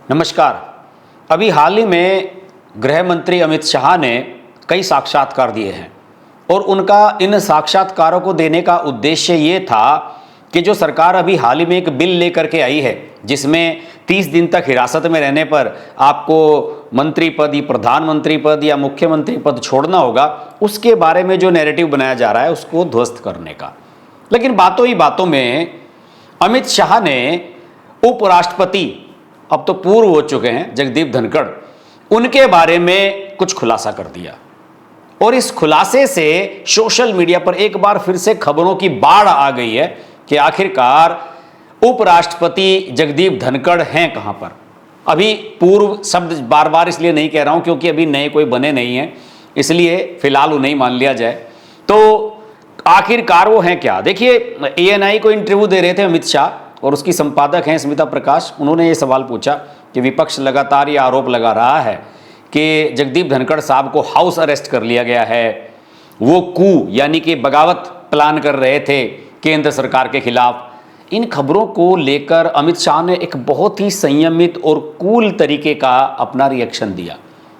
नमस्कार। अभी हाल ही में गृह मंत्री अमित शाह ने कई साक्षात्कार दिए हैं और उनका इन साक्षात्कारों को देने का उद्देश्य ये था कि जो सरकार अभी हाल ही में एक बिल लेकर के आई है जिसमें 30 दिन तक हिरासत में रहने पर आपको मंत्री पद या प्रधानमंत्री पद या मुख्यमंत्री पद छोड़ना होगा, उसके बारे में जो नैरेटिव बनाया जा रहा है उसको ध्वस्त करने का। लेकिन बातों ही बातों में अमित शाह ने उपराष्ट्रपति, अब तो पूर्व हो चुके हैं, जगदीप धनखड़, उनके बारे में कुछ खुलासा कर दिया और इस खुलासे से सोशल मीडिया पर एक बार फिर से खबरों की बाढ़ आ गई है कि आखिरकार उपराष्ट्रपति जगदीप धनखड़ हैं कहां पर। अभी पूर्व शब्द बार बार इसलिए नहीं कह रहा हूं क्योंकि अभी नए कोई बने नहीं हैं, इसलिए फिलहाल उन्हें मान लिया जाए। तो आखिरकार वो हैं क्या? देखिए, एएनआई को इंटरव्यू दे रहे थे अमित शाह और उसकी संपादक हैं स्मिता प्रकाश। उन्होंने ये सवाल पूछा कि विपक्ष लगातार ये आरोप लगा रहा है कि जगदीप धनखड़ साहब को हाउस अरेस्ट कर लिया गया है, वो कू यानी कि बगावत प्लान कर रहे थे केंद्र सरकार के खिलाफ। इन खबरों को लेकर अमित शाह ने एक बहुत ही संयमित और कूल तरीके का अपना रिएक्शन दिया।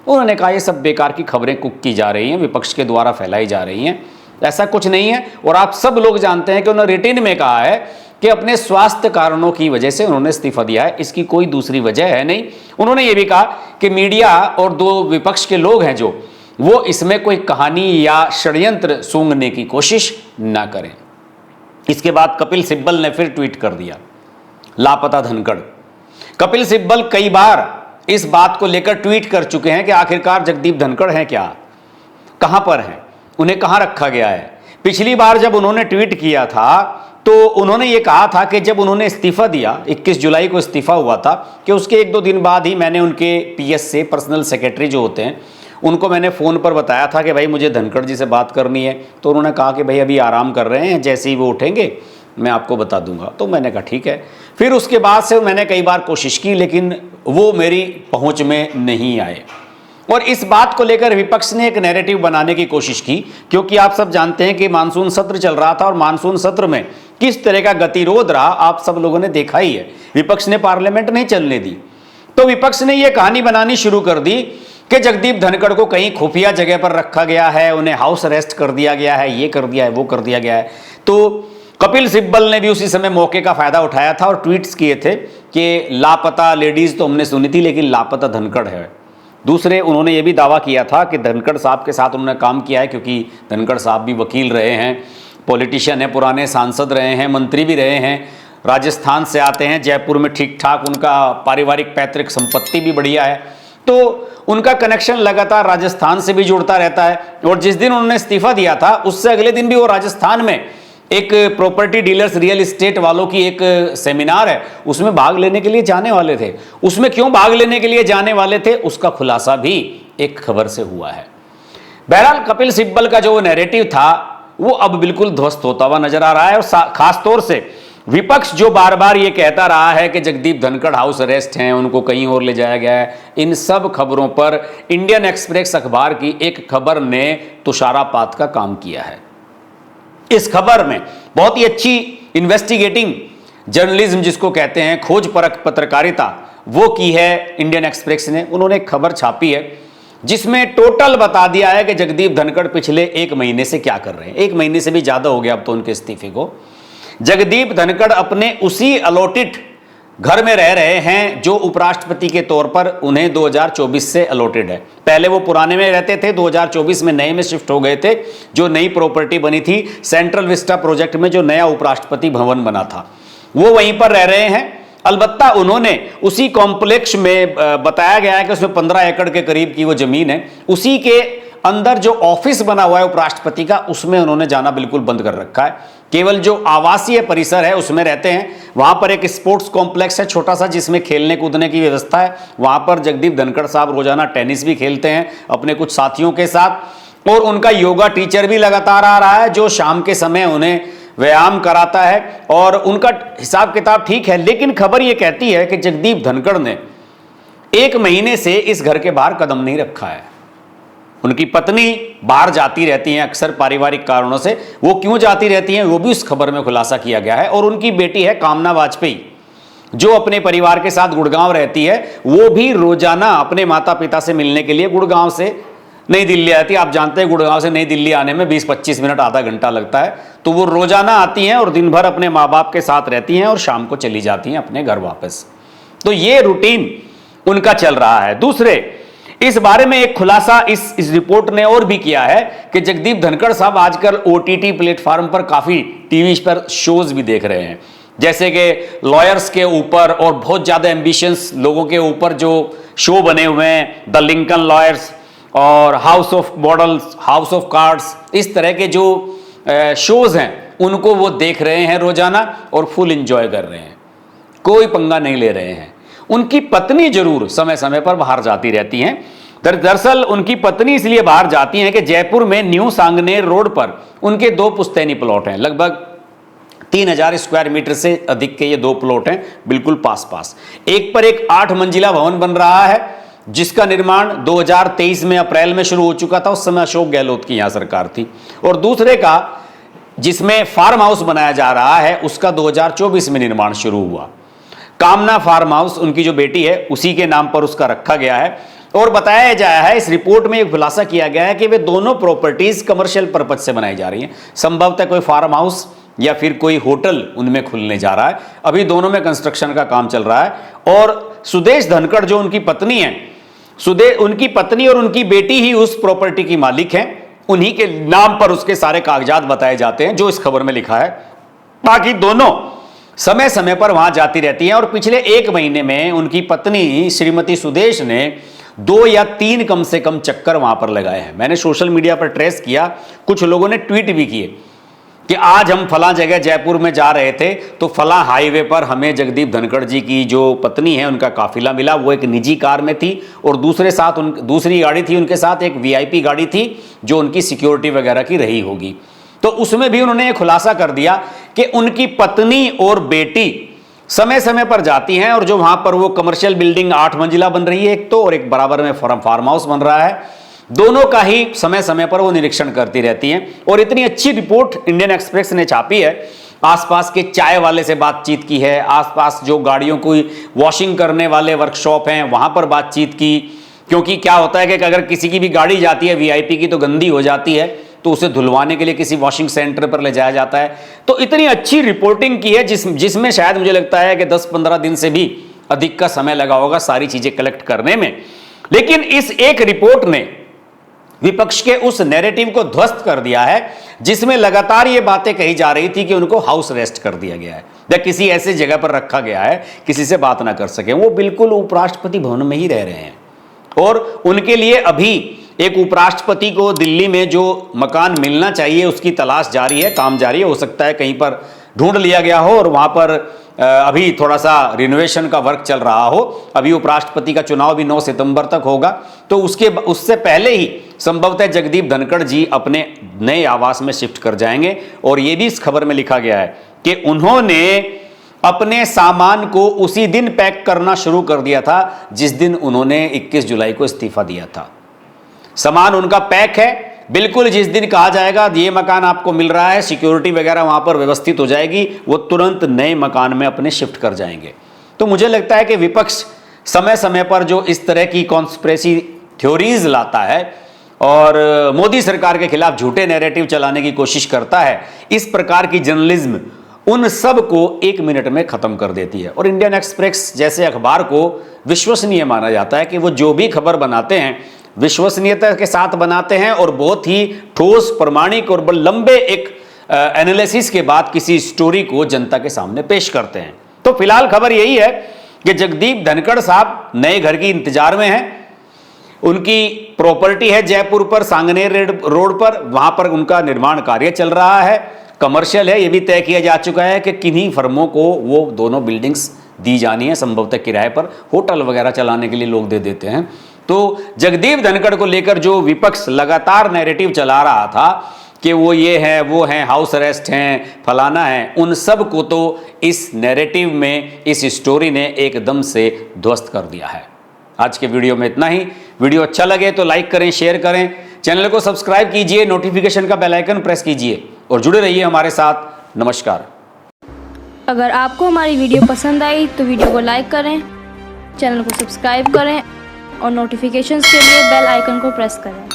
उन्होंने कहा ये सब बेकार की खबरें कुक की जा रही हैं, विपक्ष के द्वारा फैलाई जा रही हैं, ऐसा कुछ नहीं है। और आप सब लोग जानते हैं कि उन्होंने रिटिन में कहा है कि अपने स्वास्थ्य कारणों की वजह से उन्होंने इस्तीफा दिया है, इसकी कोई दूसरी वजह है नहीं। उन्होंने ये भी कहा कि मीडिया और दो विपक्ष के लोग हैं जो वो इसमें कोई कहानी या षड्यंत्र सूंघने की कोशिश ना करें। इसके बाद कपिल सिब्बल ने फिर ट्वीट कर दिया, लापता धनखड़। कपिल सिब्बल कई बार इस बात को लेकर ट्वीट कर चुके हैं कि आखिरकार जगदीप धनखड़ हैं क्या, कहां पर हैं, उन्हें कहां रखा गया है। पिछली बार जब उन्होंने ट्वीट किया था तो उन्होंने ये कहा था कि जब उन्होंने इस्तीफा दिया, 21 जुलाई को इस्तीफा हुआ था, कि उसके 1-2 दिन बाद ही मैंने उनके पीएस से, पर्सनल सेक्रेटरी जो होते हैं, उनको मैंने फ़ोन पर बताया था कि भाई मुझे धनखड़ जी से बात करनी है। तो उन्होंने कहा कि भाई अभी आराम कर रहे हैं, जैसे ही वो उठेंगे मैं आपको बता दूंगा। तो मैंने कहा ठीक है। फिर उसके बाद से मैंने कई बार कोशिश की लेकिन वो मेरी पहुँच में नहीं आए और इस बात को लेकर विपक्ष ने एक नैरेटिव बनाने की कोशिश की, क्योंकि आप सब जानते हैं कि मानसून सत्र चल रहा था और मानसून सत्र में किस तरह का गतिरोध रहा आप सब लोगों ने देखा ही है। विपक्ष ने पार्लियामेंट नहीं चलने दी, तो विपक्ष ने यह कहानी बनानी शुरू कर दी कि जगदीप धनखड़ को कहीं खुफिया जगह पर रखा गया है, उन्हें हाउस अरेस्ट कर दिया गया है, ये कर दिया है, वो कर दिया गया है। तो कपिल सिब्बल ने भी उसी समय मौके का फायदा उठाया था और ट्वीट्स किए थे कि लापता लेडीज तो हमने सुनी थी लेकिन लापता धनखड़ है। दूसरे, उन्होंने ये भी दावा किया था कि धनखड़ साहब के साथ उन्होंने काम किया है, क्योंकि धनखड़ साहब भी वकील रहे हैं, पॉलिटिशियन हैं, पुराने सांसद रहे हैं, मंत्री भी रहे हैं, राजस्थान से आते हैं, जयपुर में ठीक ठाक उनका पारिवारिक पैतृक संपत्ति भी बढ़िया है, तो उनका कनेक्शन लगातार राजस्थान से भी जुड़ता रहता है। और जिस दिन उन्होंने इस्तीफा दिया था उससे अगले दिन भी वो राजस्थान में एक प्रॉपर्टी डीलर्स, रियल एस्टेट वालों की एक सेमिनार है, उसमें भाग लेने के लिए जाने वाले थे। उसमें क्यों भाग लेने के लिए जाने वाले थे उसका खुलासा भी एक खबर से हुआ है। बहरहाल कपिल सिब्बल का जो नैरेटिव था वो अब बिल्कुल ध्वस्त होता हुआ नजर आ रहा है और खासतौर से विपक्ष जो बार बार ये कहता रहा है कि जगदीप धनखड़ हाउस अरेस्ट हैं, उनको कहीं और ले जाया गया है, इन सब खबरों पर इंडियन एक्सप्रेस अखबार की एक खबर ने तुषारापात का काम किया है। इस खबर में बहुत ही अच्छी इन्वेस्टिगेटिंग जर्नलिज्म जिसको कहते हैं, खोज परख पत्रकारिता, वो की है इंडियन एक्सप्रेस ने। उन्होंने एक खबर छापी है जिसमें टोटल बता दिया है कि जगदीप धनखड़ पिछले 1 महीने से क्या कर रहे हैं। 1 महीने से भी ज्यादा हो गया अब तो उनके इस्तीफे को। जगदीप धनखड़ अपने उसी अलॉटेड घर में रह रहे हैं जो उपराष्ट्रपति के तौर पर उन्हें 2024 से अलॉटेड है। पहले वो पुराने में रहते थे, 2024 में नए में शिफ्ट हो गए थे। जो नई प्रॉपर्टी बनी थी सेंट्रल विस्टा प्रोजेक्ट में, जो नया उपराष्ट्रपति भवन बना था, वो वहीं पर रह रहे हैं। अलबत्ता उन्होंने उसी कॉम्प्लेक्स में बताया गया है कि उसमें 15 एकड़ के करीब की वो जमीन है, उसी के अंदर जो ऑफिस बना हुआ है उपराष्ट्रपति का, उसमें उन्होंने जाना बिल्कुल बंद कर रखा है। केवल जो आवासीय परिसर है उसमें रहते हैं। वहां पर एक स्पोर्ट्स कॉम्प्लेक्स है छोटा सा जिसमें खेलने कूदने की व्यवस्था है। वहां पर जगदीप धनखड़ साहब रोजाना टेनिस भी खेलते हैं अपने कुछ साथियों के साथ और उनका योगा टीचर भी लगातार आ रहा है जो शाम के समय उन्हें व्यायाम कराता है और उनका हिसाब किताब ठीक है। लेकिन खबर यह कहती है कि जगदीप धनखड़ ने 1 महीने से इस घर के बाहर कदम नहीं रखा है। उनकी पत्नी बाहर जाती रहती हैं अक्सर पारिवारिक कारणों से, वो क्यों जाती रहती हैं वो भी उस खबर में खुलासा किया गया है। और उनकी बेटी है कामना वाजपेयी, जो अपने परिवार के साथ गुड़गांव रहती है, वो भी रोजाना अपने माता पिता से मिलने के लिए गुड़गांव से नई दिल्ली आती है। आप जानते हैं गुड़गांव से नई दिल्ली आने में 20-25 मिनट, आधा घंटा लगता है। तो वो रोजाना आती हैं और दिन भर अपने माँ बाप के साथ रहती हैं और शाम को चली जाती हैं अपने घर वापस। तो ये रूटीन उनका चल रहा है। दूसरे, इस बारे में एक खुलासा इस रिपोर्ट ने और भी किया है कि जगदीप धनखड़ साहब आजकल OTT प्लेटफॉर्म पर काफी टीवी पर शोज भी देख रहे हैं, जैसे कि लॉयर्स के ऊपर और बहुत ज्यादा एम्बिशियस लोगों के ऊपर जो शो बने हुए हैं, द लिंकन लॉयर्स और house of models, house of cards, इस तरह के जो शोज हैं उनको वो देख रहे हैं रोजाना और फुल एंजॉय कर रहे हैं, कोई पंगा नहीं ले रहे हैं। उनकी पत्नी जरूर समय समय पर बाहर जाती रहती हैं। दरअसल उनकी पत्नी इसलिए बाहर जाती हैं कि जयपुर में न्यू सांगनेर रोड पर उनके 2 पुश्तैनी प्लॉट हैं। लगभग 3000 स्क्वायर मीटर से अधिक के ये 2 प्लॉट हैं, बिल्कुल पास पास। एक पर एक 8 मंजिला भवन बन रहा है, जिसका निर्माण 2023 में अप्रैल में शुरू हो चुका था। उस समय अशोक गहलोत की यहां सरकार थी। और दूसरे का, जिसमें फार्म हाउस बनाया जा रहा है, उसका 2024 में निर्माण शुरू हुआ। कामना फार्म हाउस उनकी जो बेटी है उसी के नाम पर उसका रखा गया है। और बताया जाया है, इस रिपोर्ट में एक खुलासा किया गया है कि वे दोनों प्रॉपर्टीज कमर्शियल पर्पज से बनाई जा रही हैं। संभवतः कोई फार्म हाउस या फिर कोई होटल उनमें खुलने जा रहा है। अभी दोनों में कंस्ट्रक्शन का काम चल रहा है। और सुदेश धनखड़ जो उनकी पत्नी है, उनकी पत्नी और उनकी बेटी ही उस प्रॉपर्टी की मालिक हैं। उन्हीं के नाम पर उसके सारे कागजात बताए जाते हैं, जो इस खबर में लिखा है। बाकी दोनों समय समय पर वहां जाती रहती हैं। और पिछले 1 महीने में उनकी पत्नी श्रीमती सुदेश ने 2 या 3 कम से कम चक्कर वहां पर लगाए हैं। मैंने सोशल मीडिया पर ट्रेस किया, कुछ लोगों ने ट्वीट भी किए कि आज हम फला जगह जयपुर में जा रहे थे तो फला हाईवे पर हमें जगदीप धनखड़ जी की जो पत्नी है उनका काफिला मिला। वो एक निजी कार में थी और दूसरी गाड़ी थी, उनके साथ एक VIP गाड़ी थी जो उनकी सिक्योरिटी वगैरह की रही होगी। तो उसमें भी उन्होंने हासिल कर दिया कि उनकी पत्नी और बेटी समय समय पर जाती हैं और जो वहां पर वो कमर्शियल बिल्डिंग 8 मंजिला बन रही है एक तो, और एक बराबर में फार्म हाउस बन रहा है, दोनों का ही समय समय पर वो निरीक्षण करती रहती हैं। और इतनी अच्छी रिपोर्ट इंडियन एक्सप्रेस ने छापी है। आसपास के चाय वाले से बातचीत की है, आसपास जो गाड़ियों को वॉशिंग करने वाले वर्कशॉप हैं वहां पर बातचीत की। क्योंकि क्या होता है कि अगर किसी की भी गाड़ी जाती है VIP की तो गंदी हो जाती है, तो उसे धुलवाने के लिए किसी वॉशिंग सेंटर पर ले जाया जाता है। तो इतनी अच्छी रिपोर्टिंग की है जिसमें शायद मुझे लगता है कि 10-15 दिन से भी अधिक का समय लगा होगा सारी चीजें कलेक्ट करने में। लेकिन इस एक रिपोर्ट ने विपक्ष के उस नैरेटिव को ध्वस्त कर दिया है जिसमें लगातार ये बातें कही जा रही थी कि उनको हाउस अरेस्ट कर दिया गया है या किसी ऐसी जगह पर रखा गया है किसी से बात ना कर सके। वो बिल्कुल उपराष्ट्रपति भवन में ही रह रहे हैं और उनके लिए अभी एक उपराष्ट्रपति को दिल्ली में जो मकान मिलना चाहिए उसकी तलाश जारी है, काम जारी है। हो सकता है कहीं पर ढूंढ लिया गया हो और वहां पर अभी थोड़ा सा रिनोवेशन का वर्क चल रहा हो। अभी उपराष्ट्रपति का चुनाव भी 9 सितंबर तक होगा, तो उससे पहले ही संभवतः जगदीप धनखड़ जी अपने नए आवास में शिफ्ट कर जाएंगे। और यह भी इस खबर में लिखा गया है कि उन्होंने अपने सामान को उसी दिन पैक करना शुरू कर दिया था जिस दिन उन्होंने 21 जुलाई को इस्तीफा दिया था। सामान उनका पैक है, बिल्कुल जिस दिन कहा जाएगा ये मकान आपको मिल रहा है, सिक्योरिटी वगैरह वहां पर व्यवस्थित हो जाएगी, वो तुरंत नए मकान में अपने शिफ्ट कर जाएंगे। तो मुझे लगता है कि विपक्ष समय समय पर जो इस तरह की कॉन्स्पिरेसी थ्योरीज लाता है और मोदी सरकार के खिलाफ झूठे नैरेटिव चलाने की कोशिश करता है, इस प्रकार की जर्नलिज्म उन सब को 1 मिनट में खत्म कर देती है। और इंडियन एक्सप्रेस जैसे अखबार को विश्वसनीय माना जाता है कि वो जो भी खबर बनाते हैं विश्वसनीयता के साथ बनाते हैं और बहुत ही ठोस, प्रमाणिक और लंबे एक एनालिसिस के बाद किसी स्टोरी को जनता के सामने पेश करते हैं। तो फिलहाल खबर यही है कि जगदीप धनखड़ साहब नए घर की इंतजार में हैं। उनकी प्रॉपर्टी है जयपुर पर सांगनेर रोड पर, वहां पर उनका निर्माण कार्य चल रहा है, कमर्शियल है। यह भी तय किया जा चुका है कि किन्हीं फर्मों को वो दोनों बिल्डिंग्स दी जानी है, संभवतः किराए पर, होटल वगैरह चलाने के लिए लोग दे देते हैं। तो जगदीप धनखड़ को लेकर जो विपक्ष लगातार नैरेटिव चला रहा था कि वो ये है, वो है, हाउस अरेस्ट हैं, फलाना है, उन सब को तो इस नैरेटिव में, इस स्टोरी ने एकदम से ध्वस्त कर दिया है। आज के वीडियो में इतना ही। वीडियो अच्छा लगे तो लाइक करें, शेयर करें, चैनल को सब्सक्राइब कीजिए, नोटिफिकेशन का बेल आइकन प्रेस कीजिए और जुड़े रहिए हमारे साथ। नमस्कार। अगर आपको हमारी वीडियो पसंद आई तो वीडियो को लाइक करें, चैनल को सब्सक्राइब करें और नोटिफिकेशंस के लिए बेल आइकन को प्रेस करें।